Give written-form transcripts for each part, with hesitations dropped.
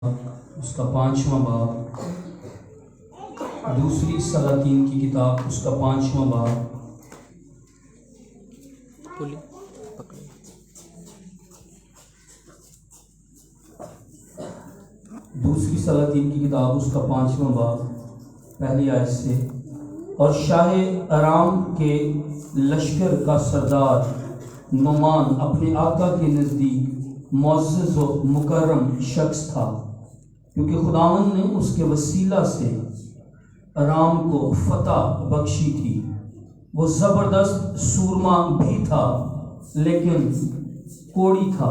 اس کا 5واں باب، دوسری سلاطین کی کتاب اس کا 5واں باب، دوسری سلاطین کی کتاب اس کا 5واں باب پہلی آیت سے۔ اور شاہ ارام کے لشکر کا سردار نعمان اپنے آقا کے نزدیک معزز و مکرم شخص تھا، کیونکہ خداوند نے اس کے وسیلہ سے ارام کو فتح بخشی تھی۔ وہ زبردست سورما بھی تھا لیکن کوڑی تھا،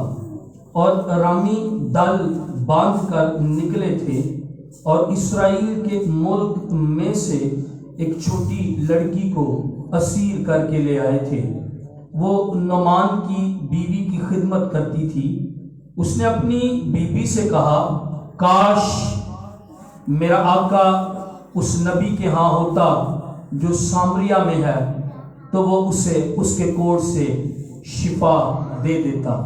اور ارامی دل باندھ کر نکلے تھے اور اسرائیل کے ملک میں سے ایک چھوٹی لڑکی کو اسیر کر کے لے آئے تھے۔ وہ نعمان کی بیوی کی خدمت کرتی تھی۔ اس نے اپنی بیوی سے کہا، کاش میرا آقا اس نبی کے ہاں ہوتا جو سامریہ میں ہے، تو وہ اسے اس کے کوڑ سے شفا دے دیتا۔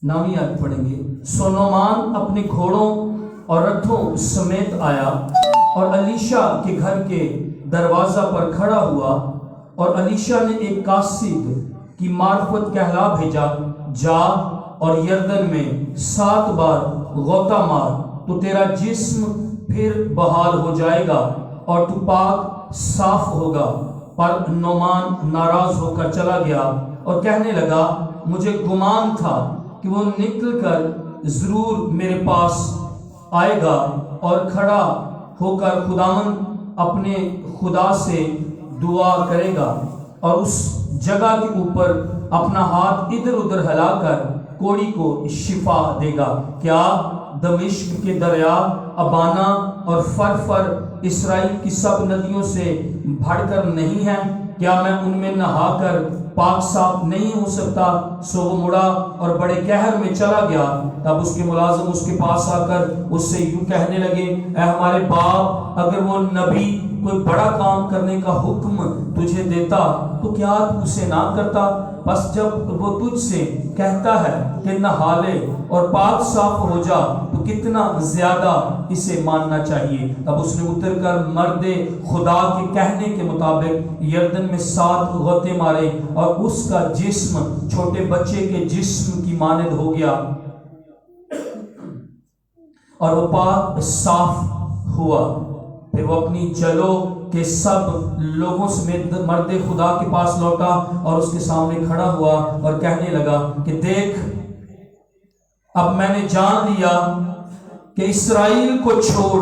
نامی آیت پڑھیں گے۔ سو نعمان اپنے گھوڑوں اور رتھوں سمیت آیا اور الیشا کے گھر کے دروازہ پر کھڑا ہوا، اور الیشا نے ایک قاصد کی معرفت کہلا بھیجا، جا اور یردن میں 7 بار غوطہ مار تو تیرا جسم پھر بحال ہو جائے گا اور تو پاک صاف ہوگا۔ پر نعمان ناراض ہو کر چلا گیا اور کہنے لگا، مجھے گمان تھا کہ وہ نکل کر ضرور میرے پاس آئے گا اور کھڑا ہو کر خداوند اپنے خدا سے دعا کرے گا اور اس جگہ کے اوپر اپنا ہاتھ ادھر ادھر ہلا کر کوڑی کو شفا دے گا۔ کیا دمشق کے دریا ابانا اور فرفر اسرائیل کی سب ندیوں سے بڑھ کر نہیں ہیں؟ کیا میں ان میں نہا کر پاک صاف نہیں ہو سکتا؟ سو وہ مڑا اور بڑے قہر میں چلا گیا۔ تب اس کے ملازم اس کے پاس آ کر اس سے یوں کہنے لگے، اے ہمارے باپ، اگر وہ نبی کوئی بڑا کام کرنے کا حکم تجھے دیتا تو کیا تو اسے نہ کرتا؟ بس جب وہ تجھ سے کہتا ہے کہ نہا لے اور پاک صاف ہو جا تو کتنا زیادہ اسے ماننا چاہیے۔ تب اس نے اتر کر مرد خدا کے کہنے کے مطابق یردن میں 7 غوطے مارے اور اس کا جسم چھوٹے بچے کے جسم کی مانند ہو گیا اور وہ پاک صاف ہوا۔ پھر وہ اپنی جلو کے سب لوگوں سمیت مرد خدا کے پاس لوٹا اور اس کے سامنے کھڑا ہوا اور کہنے لگا کہ دیکھ، اب میں نے جان لیا کہ اسرائیل کو چھوڑ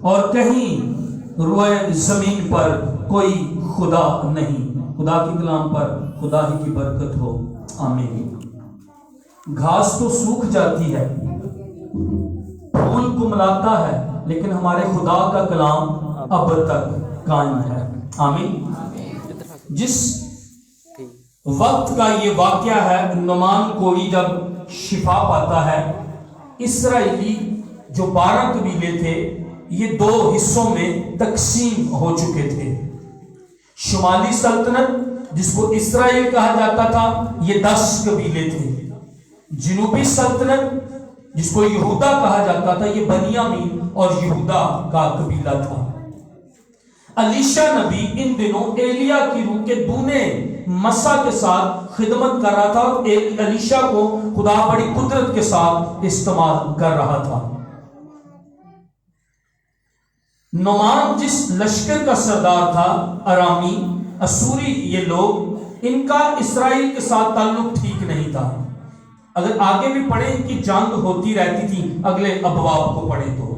اور کہیں روئے زمین پر کوئی خدا نہیں۔ خدا کے کلام پر خدا ہی کی برکت ہو، آمین۔ گھاس تو سوکھ جاتی ہے، پھول کو ملاتا ہے، لیکن ہمارے خدا کا کلام اب تک قائم ہے، آمین۔ جس وقت کا یہ واقعہ ہے، نعمان کوڑی جب شفا پاتا ہے، اسرائیلی جو 12 قبیلے تھے یہ 2 حصوں میں تقسیم ہو چکے تھے۔ شمالی سلطنت جس کو اسرائیل کہا جاتا تھا یہ 10 قبیلے تھے۔ جنوبی سلطنت جس کو یہودا کہا جاتا تھا یہ بنیامین اور یہودا کا قبیلہ تھا۔ الیشا نبی ان دنوں ایلیا کی روح کے دونے مسا کے ساتھ خدمت کر رہا تھا اور الیشا کو خدا بڑی قدرت کے ساتھ استعمال کر رہا تھا۔ نعمان جس لشکر کا سردار تھا، ارامی اسوری، یہ لوگ، ان کا اسرائیل کے ساتھ تعلق ٹھیک نہیں تھا۔ اگر آگے بھی پڑھیں ان کی جنگ ہوتی رہتی تھی، اگلے ابواب کو پڑھیں تو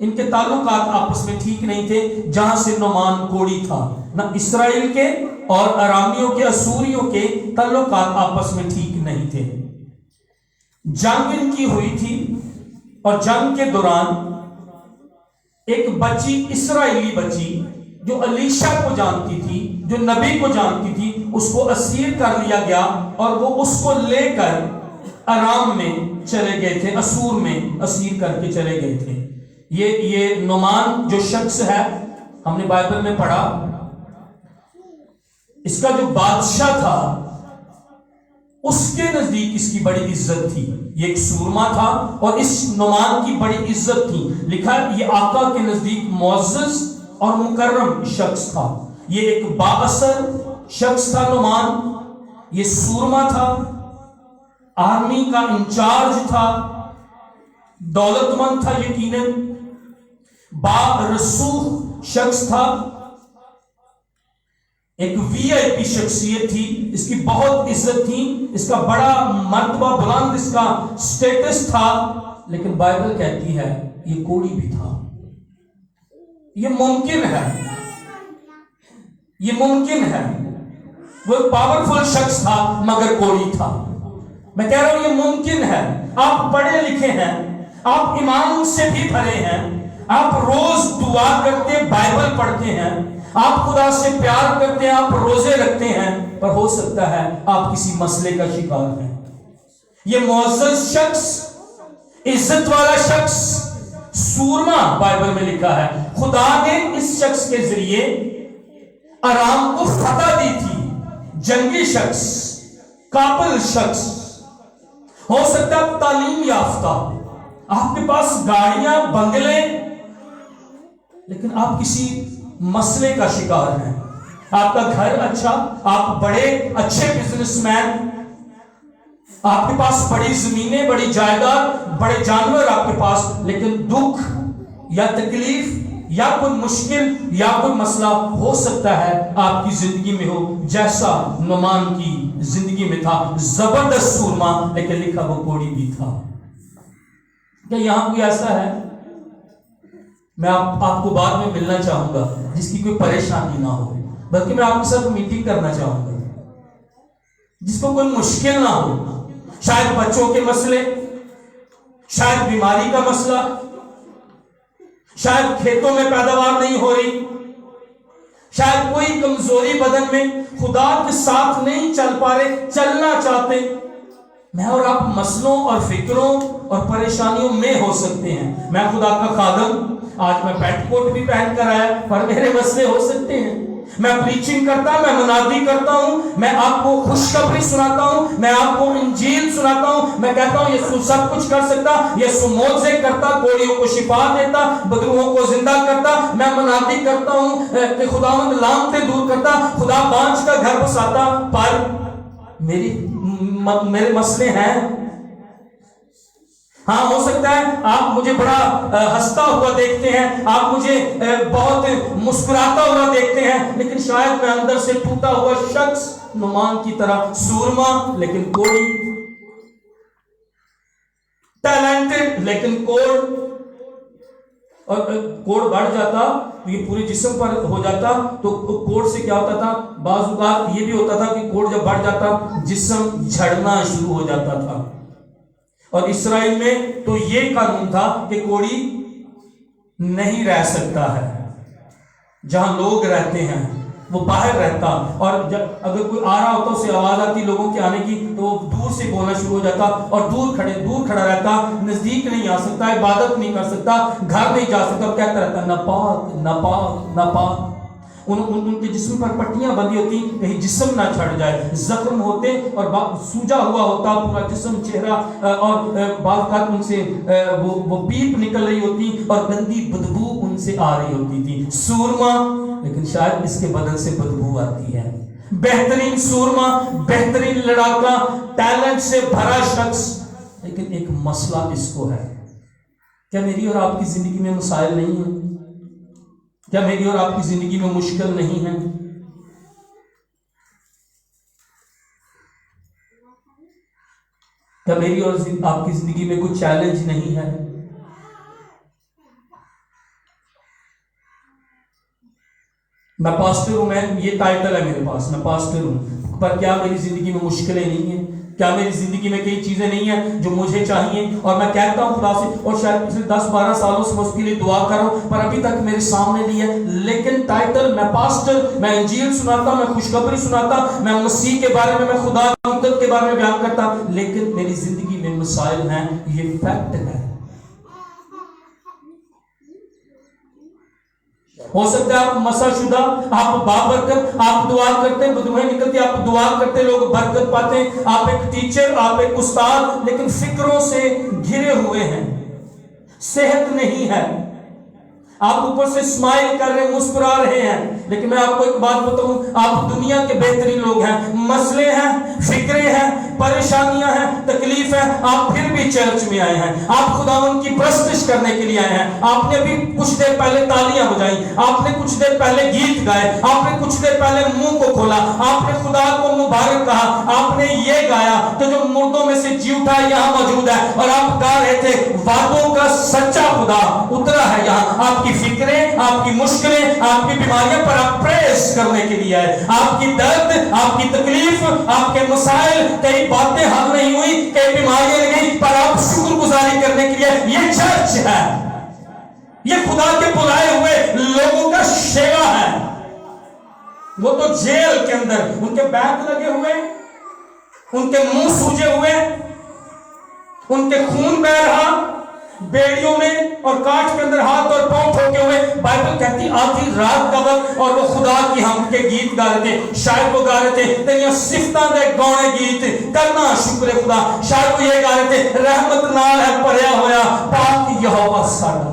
ان کے تعلقات آپس میں ٹھیک نہیں تھے۔ جہاں سے نعمان کوڑی تھا، نہ اسرائیل کے اور ارامیوں کے اسوریوں کے تعلقات آپس میں ٹھیک نہیں تھے۔ جنگ ان کی ہوئی تھی اور جنگ کے دوران ایک بچی، اسرائیلی بچی جو الیشا کو جانتی تھی، جو نبی کو جانتی تھی، اس کو اسیر کر لیا گیا اور وہ اس کو لے کر ارام میں چلے گئے تھے، اسور میں اسیر کر کے چلے گئے تھے۔ یہ نعمان جو شخص ہے، ہم نے بائبل میں پڑھا، اس کا جو بادشاہ تھا اس کے نزدیک اس کی بڑی عزت تھی. یہ ایک سورما تھا اور اس نعمان کی بڑی عزت تھی. لکھا یہ آقا کے نزدیک معزز اور مکرم شخص تھا. یہ ایک بااثر شخص تھا نعمان. یہ سورما تھا، آرمی کا انچارج تھا، دولت مند تھا، یقیناً با رسوخ شخص تھا، ایک وی آئی پی شخصیت تھی. اس کی بہت عزت تھی، اس کا بڑا مرتبہ بلند اس کا سٹیٹس تھا. لیکن بائبل کہتی ہے یہ کوڑی بھی تھا. یہ ممکن ہے، یہ ممکن ہے. وہ ایک پاورفل شخص تھا مگر کوڑی تھا. میں کہہ رہا ہوں یہ ممکن ہے. آپ پڑھے لکھے ہیں، آپ ایمان سے بھی بھرے ہیں، آپ روز دعا کرتے، بائبل پڑھتے ہیں، آپ خدا سے پیار کرتے ہیں، آپ روزے رکھتے ہیں، پر ہو سکتا ہے آپ کسی مسئلے کا شکار ہیں. یہ معزز شخص، عزت والا شخص، سورما بائبل میں لکھا ہے. خدا نے اس شخص کے ذریعے ارام کو فتح دی تھی. جنگی شخص، قابل شخص، ہو سکتا ہے تعلیم یافتہ، آپ کے پاس گاڑیاں، بنگلے، لیکن آپ کسی مسئلے کا شکار ہیں. آپ کا گھر اچھا، آپ بڑے اچھے بزنس مین، آپ کے پاس بڑی زمینیں، بڑی جائیداد، بڑے جانور آپ کے پاس، لیکن دکھ یا تکلیف یا کوئی مشکل یا کوئی مسئلہ ہو سکتا ہے آپ کی زندگی میں ہو، جیسا نعمان کی زندگی میں تھا. زبردست سورما، لیکن لکھا وہ کوڑی بھی تھا. کیا یہاں کوئی ایسا ہے؟ میں آپ کو بعد میں ملنا چاہوں گا جس کی کوئی پریشانی نہ ہو، بلکہ میں آپ کے ساتھ میٹنگ کرنا چاہوں گا جس کو کوئی مشکل نہ ہو. شاید بچوں کے مسئلے، شاید بیماری کا مسئلہ، شاید کھیتوں میں پیداوار نہیں ہو رہی، شاید کوئی کمزوری بدن میں، خدا کے ساتھ نہیں چل پا رہے، چلنا چاہتے. میں اور آپ مسئلوں اور فکروں اور پریشانیوں میں ہو سکتے ہیں. میں خدا کا خادم، آج میں پینٹ کوٹ بھی پہن کر آیا، پر میرے مسئلے ہو سکتے ہیں. میں پریچنگ کرتا ہوں، میں منادی کرتا ہوں، میں آپ کو خوشخبری سناتا ہوں، میں آپ کو انجیل سناتا ہوں، میں کہتا ہوں یسوع سب کچھ کر سکتا، یسوع معجزے کرتا، کوڑیوں کو شفا دیتا، بدروحوں کو زندہ کرتا. میں منادی کرتا ہوں کہ خداوند لعنتیں دور کرتا، خدا بانجھ کا گھر بساتا. پر میرے مسئلے ہیں. ہاں، ہو سکتا ہے آپ مجھے بڑا ہنستا ہوا دیکھتے ہیں، آپ مجھے بہت مسکراتا ہوا دیکھتے ہیں، لیکن شاید میں اندر سے ٹوٹا ہوا شخص، نعمان کی طرح سورما لیکن کوڑی، ٹیلنٹڈ لیکن کوڑ. اور کوڑ بڑھ جاتا تو یہ پورے جسم پر ہو جاتا. تو کوڑ سے کیا ہوتا تھا؟ بعض اوقات یہ بھی ہوتا تھا کہ کوڑ جب بڑھ جاتا جسم جھڑنا شروع ہو جاتا تھا. اور اسرائیل میں تو یہ قانون تھا کہ کوڑی نہیں رہ سکتا ہے. جہاں لوگ رہتے ہیں وہ باہر رہتا، اور جب اگر کوئی آ رہا ہوتا، اسے آواز آتی لوگوں کے آنے کی، تو وہ دور سے بولنا شروع ہو جاتا اور دور کھڑا رہتا، نزدیک نہیں آ سکتا، عبادت نہیں کر سکتا، گھر نہیں جا سکتا، اور کہتا رہتا ناپاک ناپاک ناپاک. ان کے جسم پر پٹیاں بندھی ہوتی کہیں جسم نہ چھڑ جائے، زخم ہوتے اور سوجا ہوا ہوتا پورا جسم، چہرہ، اور بعض اوقات ان سے وہ پیپ نکل رہی ہوتی اور گندی بدبو ان سے آ رہی ہوتی تھی. سورما، لیکن شاید اس کے بدن سے بدبو آتی ہے. بہترین سورما، بہترین لڑاکا، ٹیلنٹ سے بھرا شخص، لیکن ایک مسئلہ اس کو ہے. کیا میری اور آپ کی زندگی میں مسائل نہیں ہیں؟ کیا میری اور آپ کی زندگی میں مشکل نہیں ہے؟ کیا میری اور آپ کی زندگی میں کوئی چیلنج نہیں ہے؟ میں پاسٹر ہوں، میں یہ ٹائٹل ہے میرے پاس، میں پاسٹر ہوں، پر کیا میری زندگی میں مشکلیں نہیں ہیں؟ کیا میری زندگی میں کئی چیزیں نہیں ہیں جو مجھے چاہیے؟ اور میں کہتا ہوں خدا سے، اور شاید پچھلے 10-12 سالوں سے میں اس کے لیے دعا کر رہا ہوں، پر ابھی تک میرے سامنے نہیں ہے. لیکن ٹائٹل، میں پاسٹر، میں انجیل سناتا، میں خوشخبری سناتا، میں مسیح کے بارے میں خدا کی مدد کے بارے میں بیان کرتا، لیکن میری زندگی میں مسائل ہیں. یہ فیکٹ ہے. ہو سکتا ہے آپ مسا شدہ، آپ بابرکت، آپ دعا کرتے ہیں، بدوہیں نکلتی، آپ دعا کرتے لوگ برکت پاتے ہیں، آپ ایک ٹیچر، آپ ایک استاد، لیکن فکروں سے گھرے ہوئے ہیں، صحت نہیں ہے، آپ اوپر سے اسمائل کر رہے ہیں، مسکرا رہے ہیں، لیکن میں آپ کو ایک بات بتاؤں، آپ دنیا کے بہترین لوگ ہیں، مسئلے ہیں، فکریں ہیں، پریشانیاں ہیں، تکلیف ہے، آپ پھر بھی چرچ میں آئے ہیں، آپ خداوند کی پرستش کرنے کے لیے آئے ہیں، آپ نے ابھی کچھ دیر پہلے تالیاں بجائیں، آپ نے کچھ دیر پہلے گیت گائے، آپ نے کچھ دیر پہلے منہ کو کھولا، آپ نے خدا کو مبارک کہا، آپ نے یہ گایا کہ جو مردوں میں سے جی اٹھا یہاں موجود ہے، اور آپ گا رہے تھے وعدوں کا سچا خدا اترا ہے یہاں، آپ کی فکریں، آپ کی مشکلیں، آپ کی بیماریاں پر آپ پریس کرنے کے لیے آئے، آپ کی درد، آپ کی تکلیف، آپ کے مسائل، کئی باتیں حل نہیں ہوئی، کئی بیماریاں نہیں گئی، پر آپ شکر گزاری کرنے کے لیے، یہ چرچ ہے، یہ خدا کے بلائے ہوئے لوگوں کا شیوا ہے۔ وہ تو جیل کے اندر ان کے بیگ لگے ہوئے، ان کے منہ سوجے ہوئے، ان کے خون بہ رہا، بیڑیوں میں اور کاٹ کے اندر ہاتھ اور پاؤں ٹھوکے ہوئے، بائبل کہتی آدھی رات کا وقت، اور وہ خدا کی حمد کے گیت گا رہے تھے، شاید وہ گا رہے تھے تیریاں صفتاں دے گانے گیت کرنا شکر خدا، شاید وہ یہ گا رہے تھے رحمت نال ہے بھریا ہویا پاک یہوہ ساڈا۔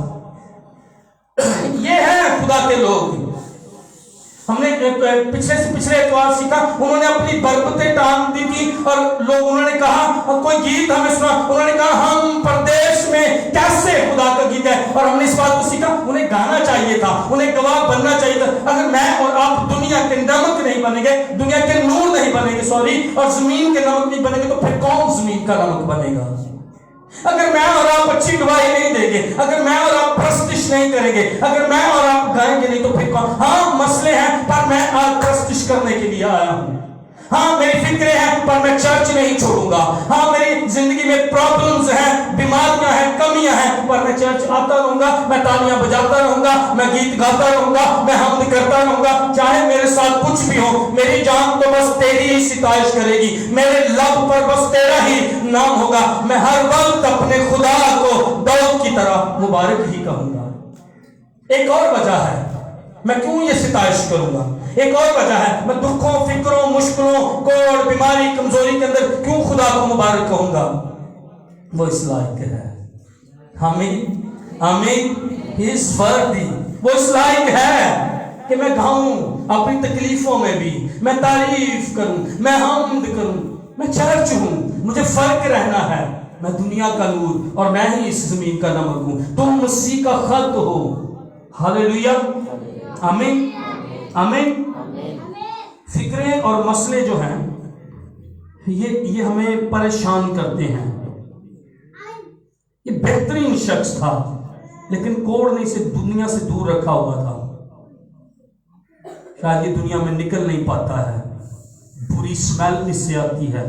یہ ہے خدا کے لوگ۔ ہم نے پچھلے سے پچھلے اتوار سیکھا، انہوں نے اپنی برکتیں ٹانگ دی تھی، اور لوگ انہوں نے کہا کوئی گیت ہمیں سنا، انہوں نے کہا ہم پردیش میں کیسے خدا کا گیت ہے، اور ہم نے اس بات کو سیکھا انہیں گانا چاہیے تھا، انہیں گواہ بننا چاہیے تھا۔ اگر میں اور آپ دنیا کے نمک نہیں بنیں گے، دنیا کے نور نہیں بنیں گے، اور زمین کے نمک نہیں بنیں گے، تو پھر کون زمین کا نمک بنے گا؟ اگر میں اور آپ اچھی گواہی نہیں دیں گے، اگر میں اور آپ پرستش نہیں کریں گے، اگر میں اور آپ گائیں گے نہیں، تو پھر کون؟ ہاں مسئلے ہیں، پر میں آج پرستش کرنے کے لیے آیا ہوں۔ ہاں میری فکریں ہیں، پر میں چرچ نہیں چھوڑوں گا۔ ہاں میری زندگی میں پرابلمز ہیں، بیماریاں ہیں، کمیاں ہیں، پر میں چرچ آتا رہوں گا، میں تالیاں بجاتا رہوں گا، میں گیت گاتا رہوں گا، میں حمد کرتا رہوں گا، چاہے میرے ساتھ کچھ بھی ہو، میری جان تو بس تیری ہی ستائش کرے گی، میرے لب پر بس تیرا ہی نام ہوگا، میں ہر وقت اپنے خدا کو داؤد کی طرح مبارک ہی کہوں گا۔ ایک اور وجہ ہے میں کیوں یہ ستائش کروں گا، ایک اور وجہ ہے میں دکھوں، فکروں، مشکلوں، کوڑ، بیماری، کمزوری کے اندر کیوں خدا کو مبارک کہوں گا، وہ اس لائق ہے۔ آمین آمین، ہی از ورتھی، وہ اس لائق ہے کہ میں گاؤں اپنی تکلیفوں میں بھی، میں تعریف کروں، میں حمد کروں، میں چرچ ہوں، مجھے فرق رہنا ہے، میں دنیا کا نور اور میں ہی اس زمین کا نمک ہوں، تم مسیح کا خط ہو۔ ہاللیلویہ، آمین آمین۔ فکریں اور مسئلے جو ہیں یہ ہمیں پریشان کرتے ہیں۔ یہ بہترین شخص تھا، لیکن کوڑ نے اسے دنیا سے دور رکھا ہوا تھا، شاید یہ دنیا میں نکل نہیں پاتا ہے، بری اسمیل اس سے آتی ہے۔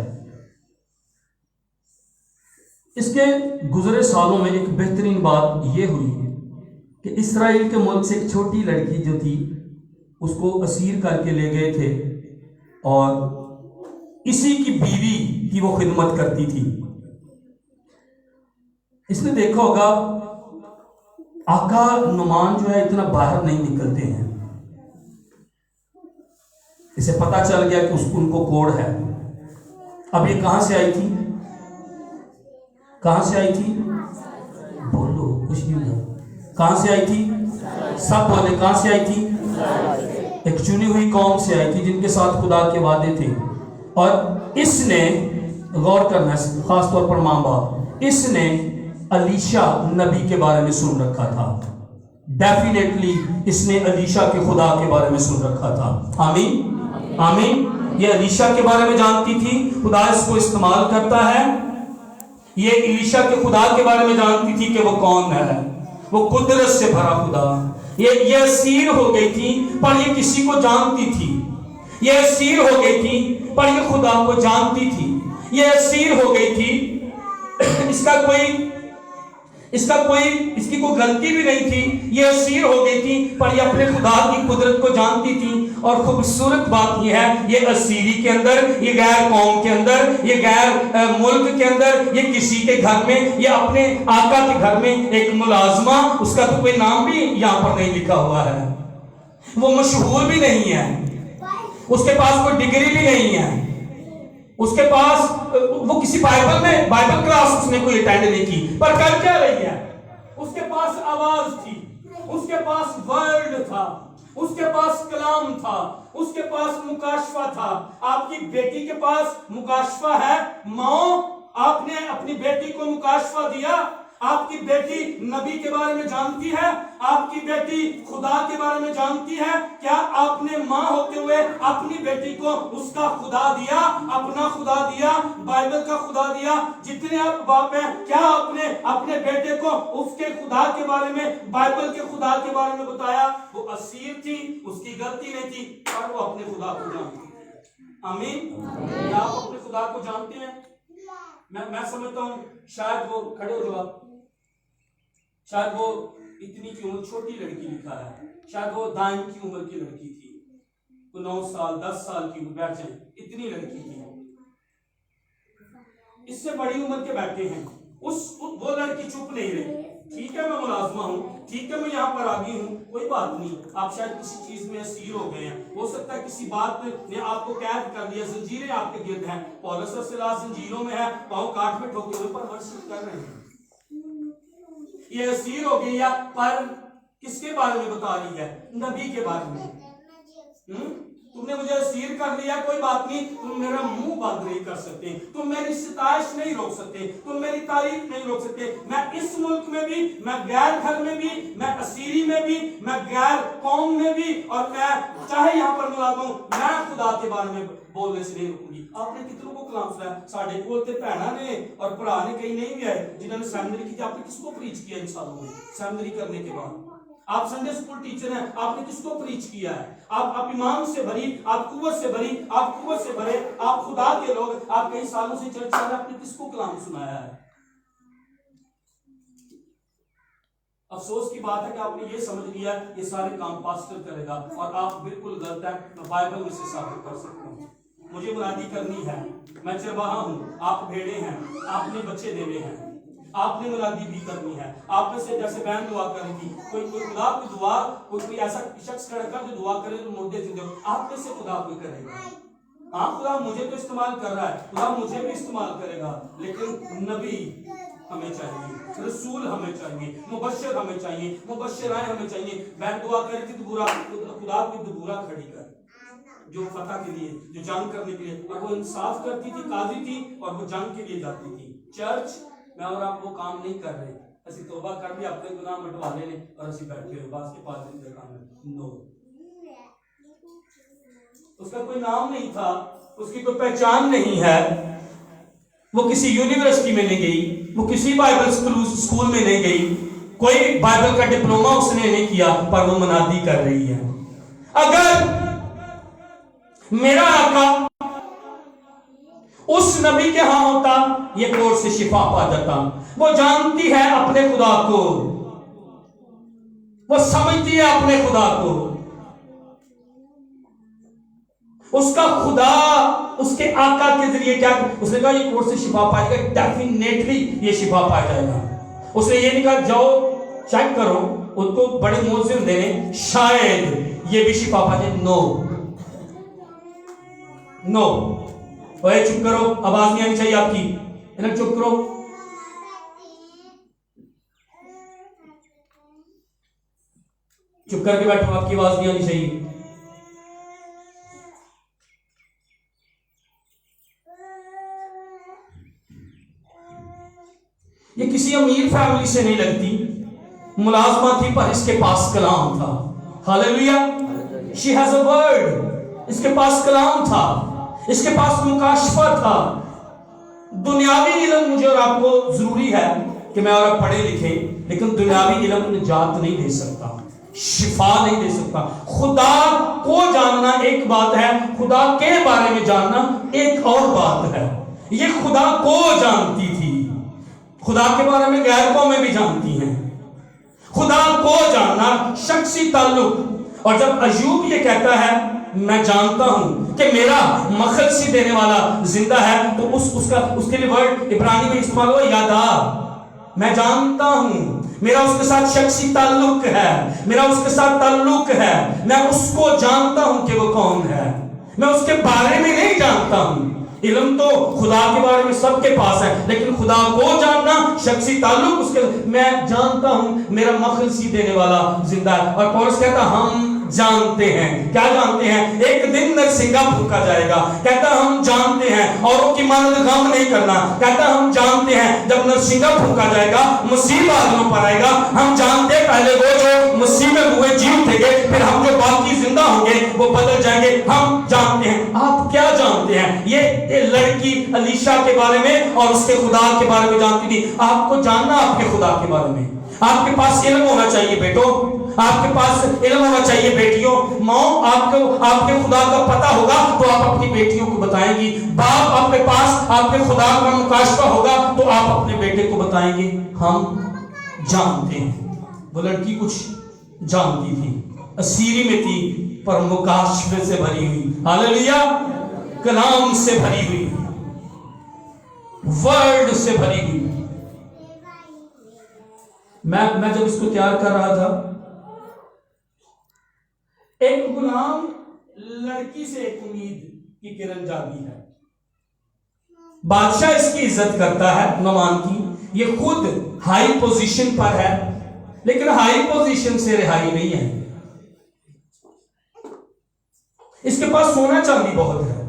اس کے گزرے سالوں میں ایک بہترین بات یہ ہوئی کہ اسرائیل کے ملک سے ایک چھوٹی لڑکی جو تھی، اس کو اسیر کر کے لے گئے تھے، اور اسی کی بیوی کی وہ خدمت کرتی تھی۔ اس نے دیکھا ہوگا آقا نعمان جو ہے اتنا باہر نہیں نکلتے ہیں، اسے پتا چل گیا کہ ان کو کوڑ ہے۔ اب یہ کہاں سے آئی تھی؟ کہاں سے آئی تھی؟ بولو، کچھ نہیں ہوا۔ کہاں سے آئی تھی؟ سب بولے، کہاں سے آئی تھی؟ ایک چنی ہوئی قوم سے آئی تھی جن کے ساتھ خدا کے وعدے تھے، اور اس نے غور کرنا ہے، خاص طور پر ماں باپ، اس نے الیشا نبی کے بارے میں سن رکھا تھا، ڈیفینیٹلی اس نے الیشا کے خدا کے بارے میں سن رکھا تھا۔ آمین آمین۔ یہ الیشا کے بارے میں جانتی تھی، خدا اس کو استعمال کرتا ہے۔ یہ الیشا کے خدا کے بارے میں جانتی تھی کہ وہ کون ہے، وہ قدرت سے بھرا خدا۔ یہ اسیر ہو گئی تھی، پر یہ کسی کو جانتی تھی۔ یہ اسیر ہو گئی تھی، پر یہ خدا کو جانتی تھی۔ یہ اسیر ہو گئی تھی، اس کی کوئی غلطی بھی نہیں تھی، یہ اسیر ہو گئی تھی، پر یہ اپنے خدا کی قدرت کو جانتی تھی۔ اور خوبصورت بات یہ ہے، یہ اسیری کے اندر، یہ غیر قوم کے اندر، یہ غیر ملک کے اندر، یہ کسی کے گھر میں، یہ اپنے آقا کے گھر میں ایک ملازمہ، اس کا تو کوئی نام بھی یہاں پر نہیں لکھا ہوا ہے، وہ مشہور بھی نہیں ہے، اس کے پاس کوئی ڈگری بھی نہیں ہے، اس کے پاس وہ کسی بائبل کلاس اس نے کوئی اٹینڈ نہیں کی، پر کر کیا رہی ہے؟ اس کے پاس آواز تھی، اس کے پاس ورڈ تھا، اس کے پاس کلام تھا، اس کے پاس مکاشفہ تھا۔ آپ کی بیٹی کے پاس مکاشفہ ہے؟ ماں، آپ نے اپنی بیٹی کو مکاشفہ دیا؟ آپ کی بیٹی نبی کے بارے میں جانتی ہے؟ آپ کی بیٹی خدا کے بارے میں جانتی ہے؟ کیا آپ نے ماں ہوتے ہوئے اپنی بیٹی کو اس کا خدا دیا، اپنا خدا دیا، بائبل کا خدا دیا؟ جتنے آپ باپ ہیں، کیا آپ نے اپنے بیٹے کو اس کے خدا کے بارے میں، بائبل کے خدا کے بارے میں بتایا؟ وہ اسیر تھی، اس کی غلطی نہیں تھی، پر وہ اپنے خدا کو جانتی ہے۔ آمین۔ کیا آپ اپنے خدا کو جانتے ہیں؟ میں سمجھتا ہوں شاید وہ کھڑے ہو جاؤ، شاید وہ اتنی کی عمر، چھوٹی لڑکی لکھا ہے، شاید وہ دائم کی عمر کی لڑکی تھی، وہ 9 سال 10 سال کی عمر، بیٹھ جائیں، اتنی لڑکی تھی۔ اس سے بڑی عمر کے بیٹھے ہیں، وہ لڑکی چپ نہیں رہی۔ ٹھیک ہے میں ملازمہ ہوں، ٹھیک ہے میں یہاں پر آگئی ہوں، کوئی بات نہیں، آپ شاید کسی چیز میں اسیر ہو گئے ہیں، ہو سکتا ہے کسی بات نے آپ کو قید کر دیا، زنجیریں آپ کے گرد ہیں، پولس اور سیلاس زنجیروں میں ہے، پاؤں کاٹ میں ٹھوکے ہوئے، پر ورشپ کر رہے ہیں۔ یہ اسیر ہو گئی ہے، پر کس کے بارے میں بتا رہی ہے؟ نبی کے بارے میں۔ تم نے مجھے اسیر کر لیا، کوئی بات نہیں، تم میرا منہ بند نہیں کر سکتے، تم میری ستائش نہیں روک سکتے، تم میری تعریف نہیں روک سکتے۔ میں اس ملک میں بھی، میں غیر گھر میں بھی، میں اسیری میں بھی، میں غیر قوم میں بھی، اور میں چاہے یہاں پر ملازم ہوں، میں خدا کے بارے میں بولنے سے نہیں رکوں گی۔ آپ نے کتنوں کو کلام سنایا؟ ساڑھے بولتے بہنا نے اور بھرا نے کہیں نہیں بھی آئے جنہوں نے سیمنری کی تھی۔ آپ نے کس کو پریچ کیا ان سالوں میں سیمنری کرنے کے بعد؟ آپ سنڈے اسکول ٹیچر ہیں، آپ نے کس کو پریچ کیا ہے؟ آپ ایمان سے بھری، آپ قوت سے بھری، آپ قوت سے بھرے، آپ خدا کے لوگ، آپ کئی سالوں سے چرچ میں، آپ نے کس کو کلام سنایا ہے؟ افسوس کی بات ہے کہ آپ نے یہ سمجھ لیا یہ سارے کام پاسٹر کرے گا، اور آپ بالکل غلط ہے۔ میں بائبل میں سے ثابت کر سکتا ہوں، مجھے منادی کرنی ہے، میں چرواہا ہوں، آپ بھیڑے ہیں، آپ نے بچے دینے ہیں، آپ نے منادی بھی کرنی ہے۔ آپ میں سے جیسے بہن دعا کرے گی، کوئی خدا کی دعا، کوئی ایسا شخص کھڑا کر جو دعا کرے تو مردے زندے ہو، آپ میں سے خدا کوئی کرے گا۔ ہاں خدا مجھے تو استعمال کر رہا ہے، خدا مجھے بھی استعمال کرے گا، لیکن نبی ہمیں چاہیے، رسول ہمیں چاہیے، مبشر ہمیں چاہیے، مبشرائیں ہمیں چاہیے۔ بہن دعا کرے تھی تو خدا کی دبورا کھڑی کر، جو فتح کے لیے، جو جنگ کرنے کے لیے، اور وہ انصاف کرتی تھی، قاضی تھی، اور وہ جنگ کے لیے جاتی تھی۔ چرچ میں اور آپ وہ کام نہیں کر رہے، اسی توبہ کر بھی اپنے گناہ مٹوا لینے اور اسی بیٹھے ہوئے باس کے پاس دن کا کام ہے۔ نو، اس کا کوئی نام نہیں تھا، اس کی کوئی پہچان نہیں ہے، وہ کسی یونیورسٹی میں نہیں گئی، وہ کسی بائبل اسکول میں نہیں گئی، کوئی بائبل کا ڈپلوما اس نے نہیں کیا، پر وہ منادی کر رہی ہے۔ اگر میرا آقا اس نبی کے ہاں ہوتا، یہ کورس سے شفا پا جاتا۔ وہ جانتی ہے اپنے خدا کو، وہ سمجھتی ہے اپنے خدا کو، اس کا خدا اس کے آقا کے ذریعے کیا، اس نے کہا یہ کورس سے شفا پائے گا، ڈیفینیٹلی یہ شفا پایا جائے گا۔ اس نے یہ نہیں کہا جاؤ چیک کرو، ان کو بڑے موزم دینے شاید یہ بھی شفا پا جائے۔ نو نو، اوے چپ کرو، آواز نہیں آنی چاہیے آپ کی، انہیں چپ کرو۔ چپ کر کے بیٹھو، آپ کی آواز نہیں آنی چاہیے۔ یہ کسی امیر فیملی سے نہیں لگتی، ملازمہ تھی پر اس کے پاس کلام تھا۔ ہاللیلویہ، she has a word، اس کے پاس کلام تھا، اس کے پاس مکاشفہ تھا۔ دنیاوی علم مجھے اور آپ کو ضروری ہے کہ میں اور آپ پڑھے لکھیں، لیکن دنیاوی علم نجات نہیں دے سکتا، شفا نہیں دے سکتا۔ خدا کو جاننا ایک بات ہے، خدا کے بارے میں جاننا ایک اور بات ہے۔ یہ خدا کو جانتی تھی، خدا کے بارے میں غیر قومیں بھی جانتی ہیں۔ خدا کو جاننا شخصی تعلق، اور جب ایوب یہ کہتا ہے میں جانتا ہوں کہ میرا مخلصی دینے والا زندہ ہے، تو اس کے لیے ورڈ عبرانی میں استعمال ہوا یادا، میں جانتا ہوں میرا اس کے ساتھ شخصی تعلق ہے، میرا اس کے ساتھ تعلق ہے، میں اس کو جانتا ہوں کہ وہ کون ہے، میں اس کے بارے میں نہیں جانتا ہوں۔ علم تو خدا کے بارے میں سب کے پاس ہے، لیکن خدا کو جاننا، شخصی تعلق اس کے، میں جانتا ہوں میرا مخلصی دینے والا زندہ ہے۔ اور پولس کہتا ہم جانتے ہیں، کیا جانتے ہیں؟ ایک دن نرسنگا پھونکا جائے گا، کہتا ہم جانتے ہیں، اوروں کی مانند غم نہیں کرنا، کہتا ہم جانتے ہیں جب نرسنگا پھونکا جائے گا مسیح بادلوں پر آئے گا، ہم جانتے ہیں پہلے وہ جو مسیح میں ہوئے جی اٹھیں گے، پھر ہم جو باقی زندہ ہوں گے وہ بدل جائیں گے، ہم جانتے ہیں۔ آپ کیا جانتے ہیں؟ یہ لڑکی علیشا کے بارے میں اور اس کے خدا کے بارے میں جانتی تھی۔ آپ کو جاننا آپ کے خدا کے بارے میں، آپ کے پاس علم ہونا چاہیے بیٹو، آپ کے پاس علم ہونا چاہیے بیٹیوں، ماں آپ کے خدا کا پتہ ہوگا تو آپ اپنی بیٹیوں کو بتائیں گی، باپ آپ کے پاس آپ کے خدا کا مکاشفہ ہوگا تو آپ اپنے بیٹے کو بتائیں گے ہم جانتے ہیں۔ وہ لڑکی کچھ جانتی تھی، اسیری میں تھی پر مکاشفے سے بھری ہوئی، ہاللیلویا، کلام سے بھری ہوئی، ورڈ سے بھری ہوئی۔ میں جب اس کو تیار کر رہا تھا، ایک غلام لڑکی سے ایک امید کی کرن جاگی ہے، بادشاہ اس کی عزت کرتا ہے نعمان کی، یہ خود ہائی پوزیشن پر ہے لیکن ہائی پوزیشن سے رہائی نہیں ہے، اس کے پاس سونا چاندی بہت ہے،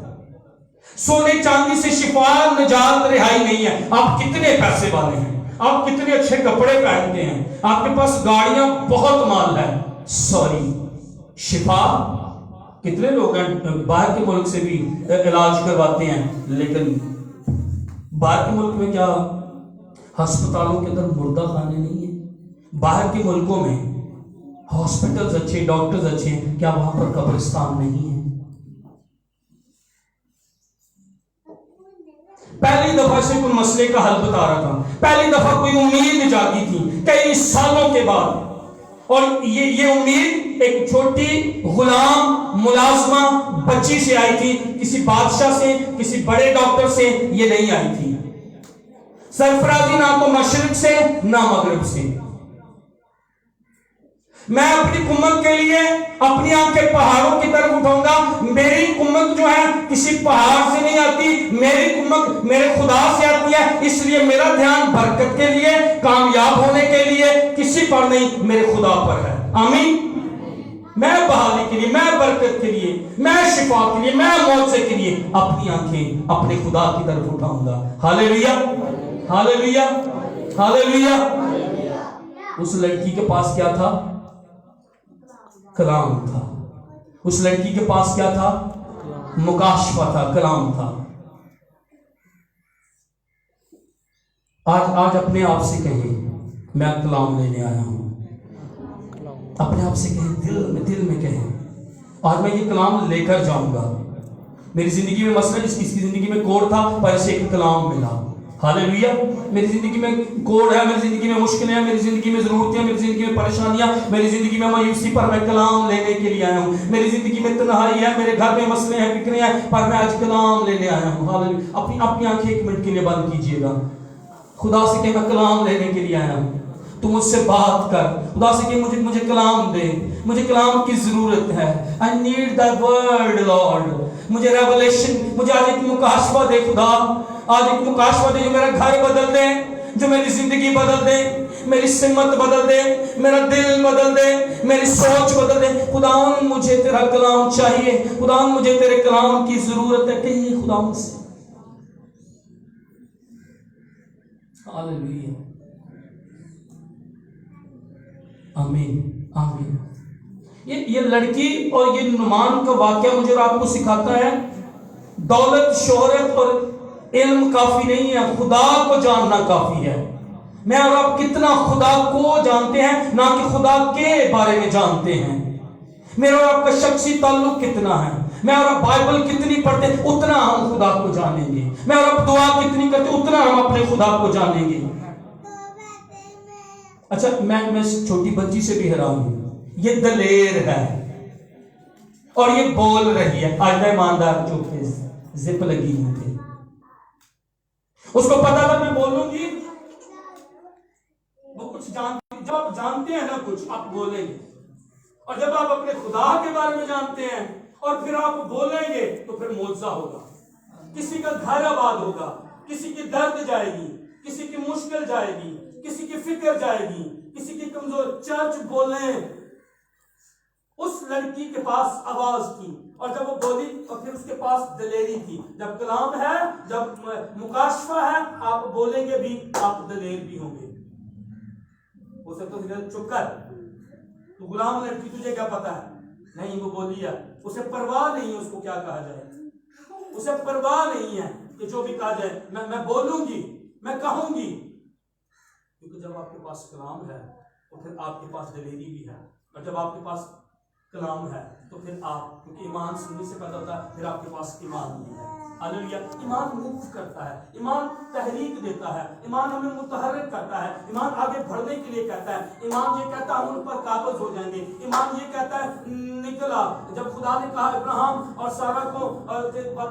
سونے چاندی سے شفا نجات رہائی نہیں ہے۔ آپ کتنے پیسے والے ہیں، آپ کتنے اچھے کپڑے پہنتے ہیں، آپ کے پاس گاڑیاں بہت مال ہے، سوری شفا، کتنے لوگ ہیں باہر کے ملک سے بھی علاج کرواتے ہیں، لیکن باہر کے ملک میں کیا ہسپتالوں کے اندر مردہ خانے نہیں ہیں؟ باہر کے ملکوں میں ہاسپٹلز اچھے، ڈاکٹرز اچھے ہیں، کیا وہاں پر قبرستان نہیں ہے؟ پہلی دفعہ سے کوئی مسئلے کا حل بتا رہا تھا، پہلی دفعہ کوئی امید جاگی تھی کئی سالوں کے بعد، اور یہ امید ایک چھوٹی غلام ملازمہ بچی سے آئی تھی، کسی بادشاہ سے، کسی بڑے ڈاکٹر سے یہ نہیں آئی تھی، سرفرازی نہ تو مشرق سے نہ مغرب سے۔ میں اپنی کمک کے لیے اپنی آنکھیں پہاڑوں کی طرف اٹھاؤں گا، میری کمک جو ہے کسی پہاڑ سے نہیں آتی، میری کمک میرے خدا سے آتی ہے، اس لیے میرا دھیان برکت کے لیے، کامیاب ہونے کے لیے کسی پر نہیں، میرے خدا پر ہے۔ آمین۔ میں بحالی کے لیے، میں برکت کے لیے، میں شفا کے لیے، میں معجزے کے لیے اپنی آنکھیں اپنے خدا کی طرف اٹھاؤں گا۔ ہاللیلویا، ہاللیلویا، ہاللیلویا۔ اس لڑکی کے پاس کیا تھا؟ کلام تھا۔ اس لڑکی کے پاس کیا تھا؟ مکاشفہ تھا، کلام تھا۔ آج اپنے آپ سے کہیں میں کلام لینے آیا ہوں، اپنے آپ سے کہیں، دل میں کہیں آج میں یہ کلام لے کر جاؤں گا۔ میری زندگی میں مثلا جس کی زندگی میں کوڑ تھا پر اسے ایک کلام ملا، ہاللیلویا۔ میری زندگی میں کوڑ ہے، میری زندگی میں مشکلیں ہیں، میری زندگی میں ضرورتیں، میری زندگی میں پریشانیاں، میری زندگی میں مایوسی، پر میں کلام لینے کے لیے آیا ہوں۔ میری زندگی میں تنہائی ہے، میرے گھر میں مسئلے ہیں، فکریں ہیں، پر میں آج کلام لینے آیا ہوں، ہاللیلویا۔ اپنی آنکھیں ایک منٹ کے لیے بند کیجئے گا، خدا سے کہ میں کلام لینے کے لیے آیا ہوں، تو مجھ سے بات کر، خدا سے کہ مجھے کلام دے، مجھے کلام کی ضرورت ہے۔ I need thy word Lord۔ مجھے ریولیشن، مجھے آج ایک مکاشفہ دے خدا، آج ایک مکاشفہ دے جو میرا گھر بدل دے، جو میری زندگی بدل دے، میری سمت بدل دے، میرا دل بدل دے، میری سوچ بدل دے۔ خداوند مجھے تیرا کلام چاہیے، خداوند مجھے تیرے کلام کی ضرورت ہے، کہیے خداوند سے۔ ہاللیلویا، آمین، آمین۔ یہ لڑکی اور یہ نعمان کا واقعہ مجھے اور آپ کو سکھاتا ہے دولت، شہرت اور علم کافی نہیں ہے، خدا کو جاننا کافی ہے۔ میں اور آپ کتنا خدا کو جانتے ہیں، نہ کہ خدا کے بارے میں جانتے ہیں۔ میرا اور آپ کا شخصی تعلق کتنا ہے، میں اور آپ بائبل کتنی پڑھتے ہیں، اتنا ہم خدا کو جانیں گے۔ میں اور آپ دعا کتنی کرتے ہیں، اتنا ہم اپنے خدا کو جانیں گے۔ اچھا، میں چھوٹی بچی سے بھی حیران ہوں، یہ دلیر ہے اور یہ بول رہی ہے۔ آج میں ایماندار چپ ہے، زپ لگی ہوں تھے، اس کو پتا تھا میں بولوں گی، وہ کچھ جب آپ جانتے ہیں نا کچھ آپ بولیں گے، اور جب آپ اپنے خدا کے بارے میں جانتے ہیں اور پھر آپ بولیں گے تو پھر معجزہ ہوگا، کسی کا گھر آباد ہوگا، کسی کی درد جائے گی، کسی کی مشکل جائے گی، کسی کی فکر جائے گی، کسی کی کمزور چرچ بولیں۔ اس لڑکی کے پاس آواز تھی اور جب وہ بولی تو پھر اس کے پاس دلیری تھی۔ جب کلام ہے، جب مکاشفہ ہے، آپ بولیں گے بھی، آپ دلیر بھی ہوں گے۔ اسے تو چپ کر، تو غلام لڑکی تجھے کیا پتا ہے؟ نہیں، وہ بولی ہے، اسے پرواہ نہیں ہے اس کو کیا کہا جائے، اسے پرواہ نہیں ہے کہ جو بھی کہا جائے میں بولوں گی، میں کہوں گی، کیونکہ جب آپ کے پاس کلام ہے تو پھر آپ کے پاس دلیری بھی ہے، اور جب آپ کے پاس کلام ہے تو پھر آپ، کیونکہ ایمان سننے سے پیدا ہوتا ہے، پھر آپ کے پاس ایمان بھی ہے۔ ہاللیلویا۔ ایمان موو کرتا ہے، ایمان تحریک دیتا ہے، ایمان ہمیں متحرک کرتا ہے، ایمان آگے بڑھنے کے لیے کہتا ہے، ایمان یہ کہتا ہے ہم ان پر قابض ہو جائیں گے، ایمان یہ کہتا ہے نکلا۔ جب خدا نے کہا ابراہیم اور سارہ کو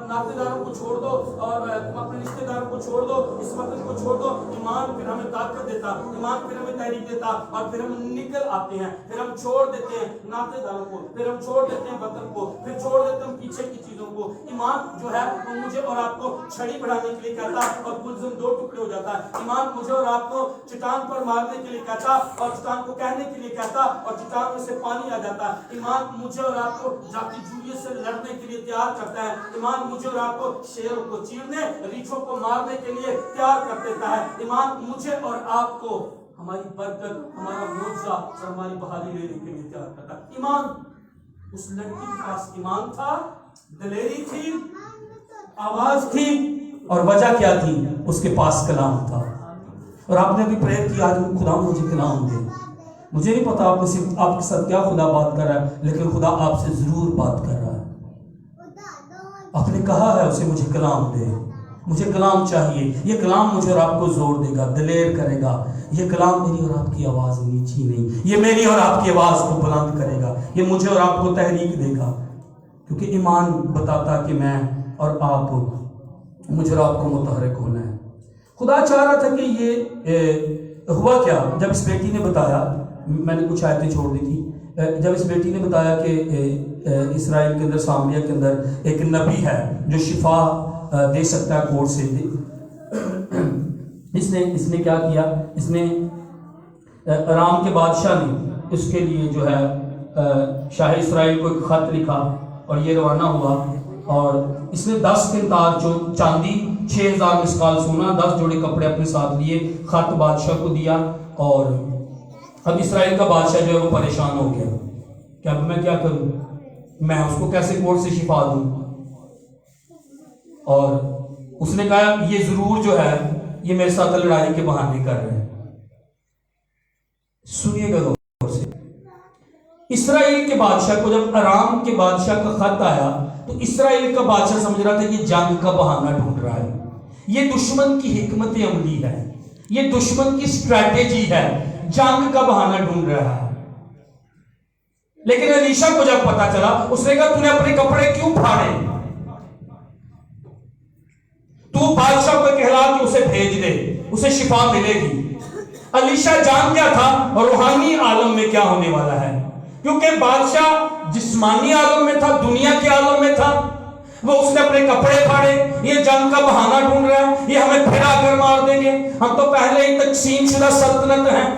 ناطے داروں کو چھوڑ دو اور اپنے رشتے داروں کو چھوڑ دو، اس وطن کو چھوڑ دو، ایمان پھر ہمیں طاقت دیتا، ایمان پھر ہمیں تحریک دیتا، اور پھر ہم نکل آتے ہیں، پھر ہم چھوڑ دیتے ہیں ناطے داروں کو، پھر ہم چھوڑ دیتے ہیں وطن کو، پھر چھوڑ دیتے ہیں پیچھے کی چیزوں کو۔ ایمان جو ہے وہ مجھے اور آپ کو چھڑی بڑھانے کے لیے کہتا ہے اور گلزم دو ٹکڑے ہو جاتا ہے۔ ایمان مجھے اور آپ کو چٹان پر مارنے کے لیے کہتا اور چٹان کو کہنے کے لیے کہتا اور چٹان میں سے پانی آ جاتا ہے۔ ایمان مجھے اور آپ کو جاتی جولیے سے لڑنے کے لیے تیار کرتا ہے۔ ایمان مجھے اور آپ کو شیروں کو چیرنے، ریچھوں کو مارنے کے لیے تیار کر دیتا ہے۔ ایمان مجھے اور آپ کو ہماری برکت، ہمارا معجزہ اور ہماری بحالی لینے کے لیے تیار کرتا ہے۔ ایمان، اس لڑکی کے پاس ایمان تھا، دلیری تھی، آواز تھی، اور وجہ کیا تھی؟ اس کے پاس کلام تھا۔ اور آپ نے بھی پریئر کی، آج خدا مجھے کلام دے۔ مجھے نہیں پتا آپ کے ساتھ کیا خدا بات کر رہا ہے، لیکن خدا آپ سے ضرور بات کر رہا ہے۔ آپ نے کہا ہے اسے مجھے کلام دے، مجھے کلام چاہیے۔ یہ کلام مجھے اور آپ کو زور دے گا، دلیر کرے گا۔ یہ کلام میری اور آپ کی آواز نیچی نہیں، یہ میری اور آپ کی آواز کو بلند کرے گا، یہ مجھے اور آپ کو تحریک دے گا، کیونکہ ایمان بتاتا کہ میں اور آپ، مجھے اور آپ کو متحرک ہونا ہے۔ خدا چاہ رہا تھا کہ یہ ہوا کیا جب اس بیٹی نے بتایا، میں نے کچھ آیتیں چھوڑ دی تھی، جب اس بیٹی نے بتایا کہ اسرائیل کے اندر، سامریہ کے اندر ایک نبی ہے جو شفا دے سکتا ہے کوڑ سے، اس نے کیا کیا؟ اس نے ارام کے بادشاہ نے اس کے لیے جو ہے شاہ اسرائیل کو ایک خط لکھا اور یہ روانہ ہوا، اور اس نے 10 قنطار چاندی، 6000 مسکال سونا، 10 جوڑے کپڑے اپنے ساتھ لیے، خط بادشاہ کو دیا۔ اور اب اسرائیل کا بادشاہ جو ہے وہ پریشان ہو گیا کہ اب میں کیا کروں، میں اس کو کیسے کوڑ سے شفا دوں؟ اور اس نے کہا یہ ضرور جو ہے یہ میرے ساتھ لڑائی کے بہانے کر رہے ہیں۔ سنیے گا غور سے، اسرائیل کے بادشاہ کو جب ارام کے بادشاہ کا خط آیا تو اسرائیل کا بادشاہ سمجھ رہا تھا کہ جنگ کا بہانہ ڈھونڈ رہا ہے، یہ دشمن کی حکمت عملی ہے، یہ دشمن کی اسٹریٹجی ہے، جنگ کا بہانہ ڈھونڈ رہا ہے۔ لیکن الیشا کو جب پتا چلا، اس نے کہا تو نے اپنے کپڑے کیوں پھاڑے؟ تو بادشاہ کو کہلا کہ اسے بھیج دے، اسے شفا ملے گی۔ الیشا جان کیا تھا روحانی عالم میں کیا ہونے والا ہے، کیونکہ بادشاہ جسمانی عالم میں تھا، دنیا کے عالم میں تھا، وہ اس نے اپنے کپڑے پھاڑے، یہ جنگ کا بہانہ ڈھونڈ رہا ہے، یہ ہمیں پھرا کر مار دیں گے، ہم تو پہلے ہی تقسیم شدہ سلطنت ہیں،